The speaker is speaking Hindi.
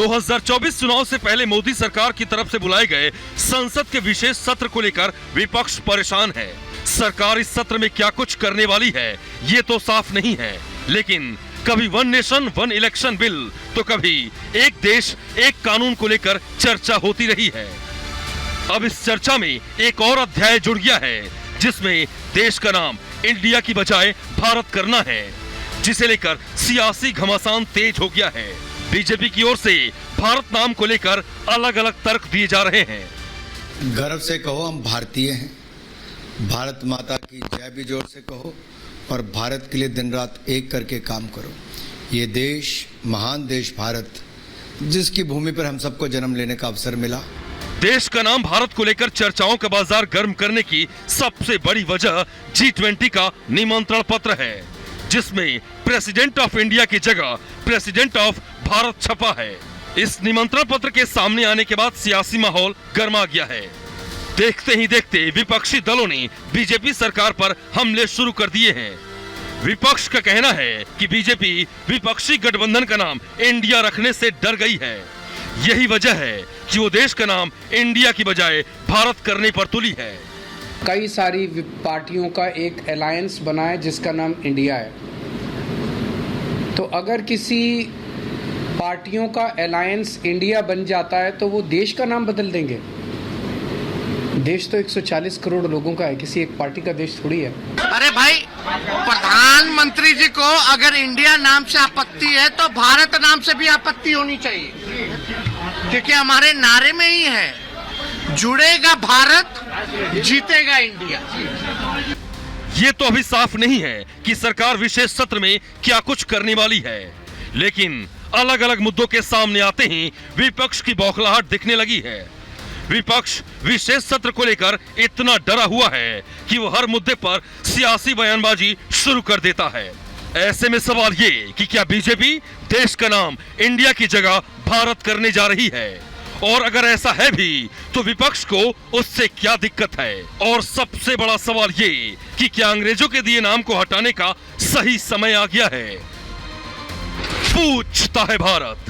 2024 चुनाव से पहले मोदी सरकार की तरफ से बुलाए गए संसद के विशेष सत्र को लेकर विपक्ष परेशान है। सरकार इस सत्र में क्या कुछ करने वाली है ये तो साफ नहीं है, लेकिन कभी one nation one election bill तो कभी एक देश एक कानून को लेकर चर्चा होती रही है। अब इस चर्चा में एक और अध्याय जुड़ गया है जिसमें देश का नाम इंडिया की बजाय भारत करना है, जिसे लेकर सियासी घमासान तेज हो गया है। बीजेपी की ओर से भारत नाम को लेकर अलग अलग तर्क दिए जा रहे हैं। गर्व से कहो हम भारतीय हैं, भारत माता की जय भी जोर से कहो और भारत के लिए दिन रात एक करके काम करो। ये देश, महान देश भारत, जिसकी भूमि पर हम सबको जन्म लेने का अवसर मिला। देश का नाम भारत को लेकर चर्चाओं का बाजार गर्म करने की सबसे बड़ी वजह G20 का निमंत्रण पत्र है, जिसमें प्रेसिडेंट ऑफ इंडिया की जगह प्रेसिडेंट ऑफ भारत छपा है। इस निमंत्रण पत्र के सामने आने के बाद सियासी माहौल गर्मा गया है। देखते ही देखते विपक्षी दलों ने बीजेपी सरकार पर हमले शुरू कर दिए हैं। विपक्ष का कहना है कि बीजेपी विपक्षी गठबंधन का नाम इंडिया रखने से डर गई है। यही वजह है कि वो देश का नाम इंडिया की बजाय भारत करने पर तुली है। कई सारी पार्टियों का एक अलायंस बना है जिसका नाम इंडिया है। तो अगर किसी पार्टियों का अलायंस इंडिया बन जाता है तो वो देश का नाम बदल देंगे। देश तो 140 करोड़ लोगों का है, किसी एक पार्टी का देश थोड़ी है। अरे भाई, प्रधानमंत्री जी को अगर इंडिया नाम से आपत्ति है तो भारत नाम से भी आपत्ति होनी चाहिए, क्योंकि हमारे नारे में ही है, जुड़ेगा भारत जीतेगा इंडिया। ये तो अभी साफ नहीं है कि सरकार विशेष सत्र में क्या कुछ करने वाली है, लेकिन अलग अलग मुद्दों के सामने आते ही विपक्ष की बौखलाहट दिखने लगी है। विपक्ष विशेष सत्र को लेकर इतना डरा हुआ है कि वो हर मुद्दे पर सियासी बयानबाजी शुरू कर देता है। ऐसे में सवाल ये कि क्या बीजेपी देश का नाम इंडिया की जगह भारत करने जा रही है, और अगर ऐसा है भी तो विपक्ष को उससे क्या दिक्कत है। और सबसे बड़ा सवाल ये कि क्या अंग्रेजों के दिए नाम को हटाने का सही समय आ गया है। पूछता है भारत।